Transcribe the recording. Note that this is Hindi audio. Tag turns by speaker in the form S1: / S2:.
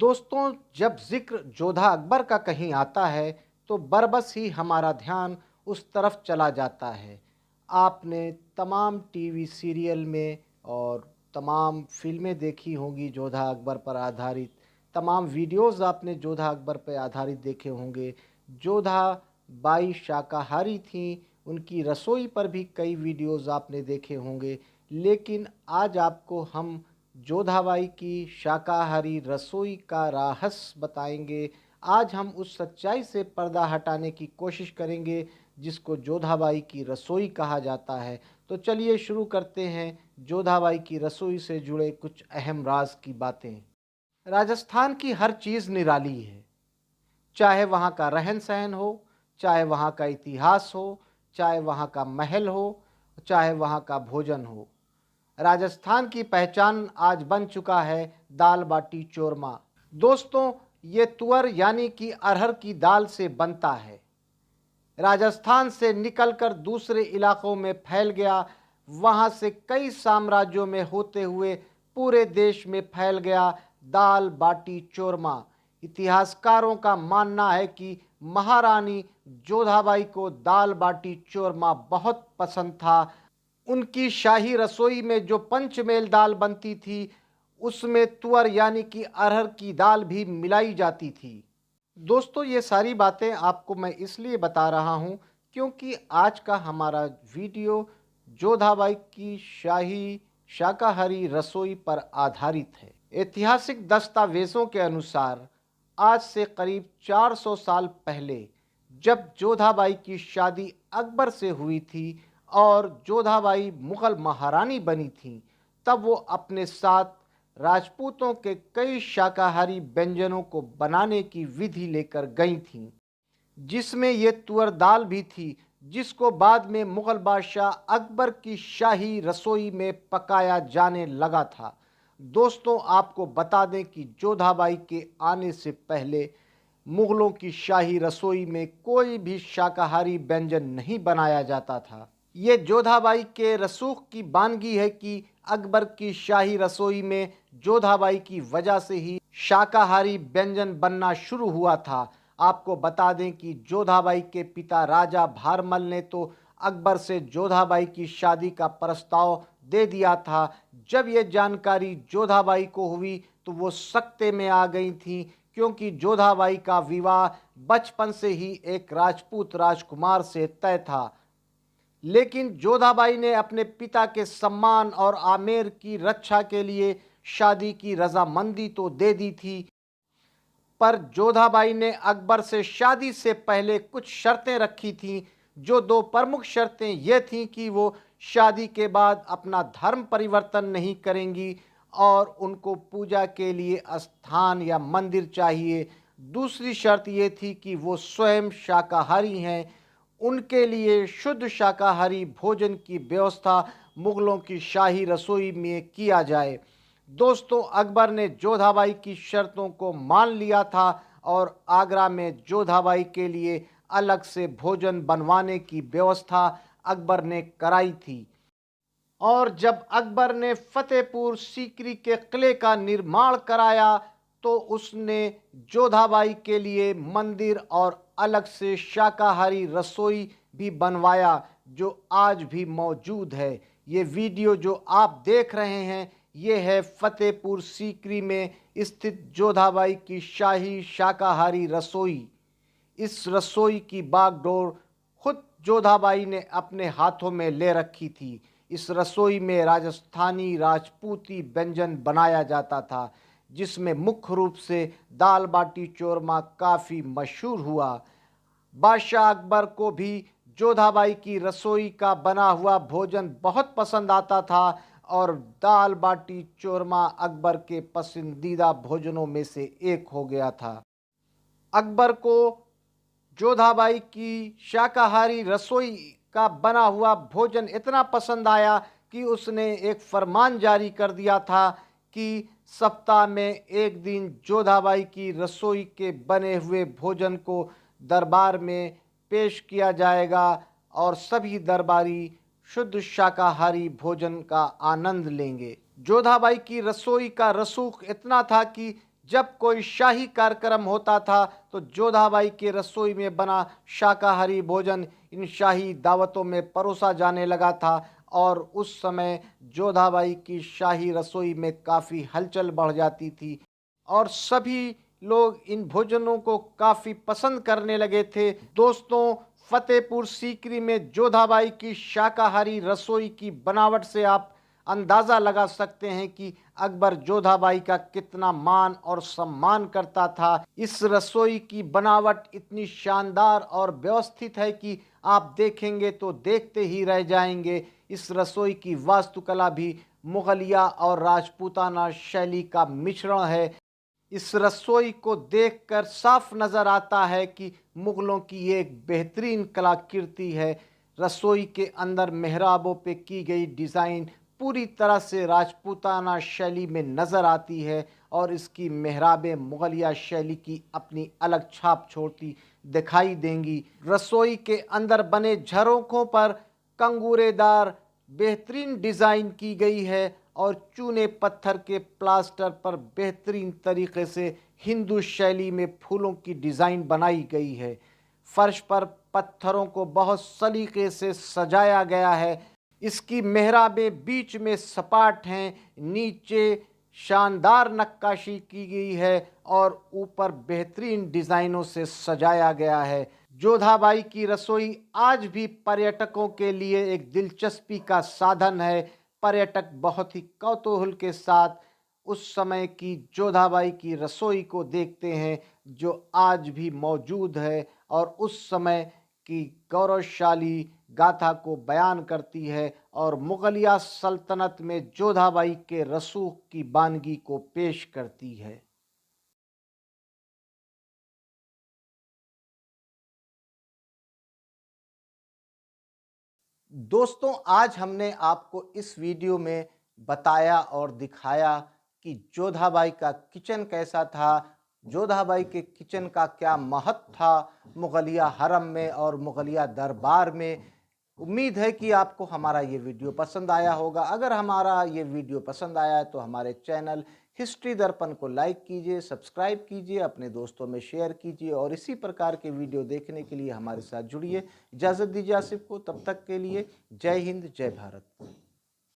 S1: दोस्तों, जब जिक्र जोधा अकबर का कहीं आता है तो बरबस ही हमारा ध्यान उस तरफ चला जाता है। आपने तमाम टीवी सीरियल में और तमाम फिल्में देखी होंगी जोधा अकबर पर आधारित। तमाम वीडियोज़ आपने जोधा अकबर पर आधारित देखे होंगे। जोधा बाई शाकाहारी थीं, उनकी रसोई पर भी कई वीडियोज़ आपने देखे होंगे। लेकिन आज आपको हम जोधाबाई की शाकाहारी रसोई का रहस्य बताएंगे। आज हम उस सच्चाई से पर्दा हटाने की कोशिश करेंगे जिसको जोधाबाई की रसोई कहा जाता है। तो चलिए शुरू करते हैं जोधाबाई की रसोई से जुड़े कुछ अहम राज की बातें। राजस्थान की हर चीज़ निराली है, चाहे वहाँ का रहन सहन हो, चाहे वहाँ का इतिहास हो, चाहे वहाँ का महल हो, चाहे वहाँ का भोजन हो। राजस्थान की पहचान आज बन चुका है दाल बाटी चूरमा। दोस्तों, ये तुअर यानी कि अरहर की दाल से बनता है। राजस्थान से निकलकर दूसरे इलाकों में फैल गया, वहाँ से कई साम्राज्यों में होते हुए पूरे देश में फैल गया दाल बाटी चूरमा। इतिहासकारों का मानना है कि महारानी जोधाबाई को दाल बाटी चूरमा बहुत पसंद था। उनकी शाही रसोई में जो पंचमेल दाल बनती थी उसमें तुअर यानी कि अरहर की दाल भी मिलाई जाती थी। दोस्तों, ये सारी बातें आपको मैं इसलिए बता रहा हूँ क्योंकि आज का हमारा वीडियो जोधाबाई की शाही शाकाहारी रसोई पर आधारित है। ऐतिहासिक दस्तावेज़ों के अनुसार आज से करीब 400 साल पहले जब जोधाबाई की शादी अकबर से हुई थी और जोधाबाई मुग़ल महारानी बनी थीं, तब वो अपने साथ राजपूतों के कई शाकाहारी व्यंजनों को बनाने की विधि लेकर गई थीं, जिसमें ये तुअर दाल भी थी, जिसको बाद में मुग़ल बादशाह अकबर की शाही रसोई में पकाया जाने लगा था। दोस्तों, आपको बता दें कि जोधाबाई के आने से पहले मुग़लों की शाही रसोई में कोई भी शाकाहारी व्यंजन नहीं बनाया जाता था। ये जोधाबाई के रसूख की वानगी है कि अकबर की शाही रसोई में जोधाबाई की वजह से ही शाकाहारी व्यंजन बनना शुरू हुआ था। आपको बता दें कि जोधाबाई के पिता राजा भारमल ने तो अकबर से जोधाबाई की शादी का प्रस्ताव दे दिया था। जब ये जानकारी जोधाबाई को हुई तो वो सकते में आ गई थी, क्योंकि जोधाबाई का विवाह बचपन से ही एक राजपूत राजकुमार से तय था। लेकिन जोधाबाई ने अपने पिता के सम्मान और आमेर की रक्षा के लिए शादी की रजामंदी तो दे दी थी, पर जोधाबाई ने अकबर से शादी से पहले कुछ शर्तें रखी थीं। जो दो प्रमुख शर्तें ये थीं कि वो शादी के बाद अपना धर्म परिवर्तन नहीं करेंगी और उनको पूजा के लिए स्थान या मंदिर चाहिए। दूसरी शर्त ये थी कि वो स्वयं शाकाहारी हैं, उनके लिए शुद्ध शाकाहारी भोजन की व्यवस्था मुग़लों की शाही रसोई में किया जाए। दोस्तों, अकबर ने जोधाबाई की शर्तों को मान लिया था और आगरा में जोधाबाई के लिए अलग से भोजन बनवाने की व्यवस्था अकबर ने कराई थी। और जब अकबर ने फतेहपुर सीकरी के किले का निर्माण कराया तो उसने जोधाबाई के लिए मंदिर और अलग से शाकाहारी रसोई भी बनवाया, जो आज भी मौजूद है। ये वीडियो जो आप देख रहे हैं ये है फतेहपुर सीकरी में स्थित जोधाबाई की शाही शाकाहारी रसोई। इस रसोई की बागडोर खुद जोधाबाई ने अपने हाथों में ले रखी थी। इस रसोई में राजस्थानी राजपूती व्यंजन बनाया जाता था, जिसमें मुख्य रूप से दाल बाटी चूरमा काफ़ी मशहूर हुआ। बादशाह अकबर को भी जोधाबाई की रसोई का बना हुआ भोजन बहुत पसंद आता था और दाल बाटी चूरमा अकबर के पसंदीदा भोजनों में से एक हो गया था। अकबर को जोधाबाई की शाकाहारी रसोई का बना हुआ भोजन इतना पसंद आया कि उसने एक फरमान जारी कर दिया था कि सप्ताह में एक दिन जोधाबाई की रसोई के बने हुए भोजन को दरबार में पेश किया जाएगा और सभी दरबारी शुद्ध शाकाहारी भोजन का आनंद लेंगे। जोधाबाई की रसोई का रसूख इतना था कि जब कोई शाही कार्यक्रम होता था तो जोधाबाई के रसोई में बना शाकाहारी भोजन इन शाही दावतों में परोसा जाने लगा था और उस समय जोधाबाई की शाही रसोई में काफ़ी हलचल बढ़ जाती थी और सभी लोग इन भोजनों को काफ़ी पसंद करने लगे थे। दोस्तों, फतेहपुर सीकरी में जोधाबाई की शाकाहारी रसोई की बनावट से आप अंदाज़ा लगा सकते हैं कि अकबर जोधाबाई का कितना मान और सम्मान करता था। इस रसोई की बनावट इतनी शानदार और व्यवस्थित है कि आप देखेंगे तो देखते ही रह जाएंगे। इस रसोई की वास्तुकला भी मुगलिया और राजपूताना शैली का मिश्रण है। इस रसोई को देखकर साफ नज़र आता है कि मुग़लों की ये एक बेहतरीन कलाकृति है। रसोई के अंदर मेहराबों पे की गई डिज़ाइन पूरी तरह से राजपूताना शैली में नज़र आती है और इसकी मेहराबें मुग़लिया शैली की अपनी अलग छाप छोड़ती दिखाई देंगी। रसोई के अंदर बने झरोखों पर कंगूरेदार बेहतरीन डिज़ाइन की गई है और चूने पत्थर के प्लास्टर पर बेहतरीन तरीके से हिंदू शैली में फूलों की डिज़ाइन बनाई गई है। फर्श पर पत्थरों को बहुत सलीके से सजाया गया है। इसकी मेहराबें बीच में सपाट हैं, नीचे शानदार नक्काशी की गई है और ऊपर बेहतरीन डिज़ाइनों से सजाया गया है। जोधाबाई की रसोई आज भी पर्यटकों के लिए एक दिलचस्पी का साधन है। पर्यटक बहुत ही कौतूहल के साथ उस समय की जोधाबाई की रसोई को देखते हैं जो आज भी मौजूद है और उस समय की गौरवशाली गाथा को बयान करती है और मुगलिया सल्तनत में जोधाबाई के रसूख की वानगी को पेश करती है। दोस्तों, आज हमने आपको इस वीडियो में बताया और दिखाया कि जोधाबाई का किचन कैसा था, जोधाबाई के किचन का क्या महत्व था मुगलिया हरम में और मुगलिया दरबार में। उम्मीद है कि आपको हमारा ये वीडियो पसंद आया होगा। अगर हमारा ये वीडियो पसंद आया है तो हमारे चैनल हिस्ट्री दर्पण को लाइक कीजिए, सब्सक्राइब कीजिए, अपने दोस्तों में शेयर कीजिए और इसी प्रकार के वीडियो देखने के लिए हमारे साथ जुड़िए। इजाज़त दीजिए आसिफ को, तब तक के लिए जय हिंद, जय भारत।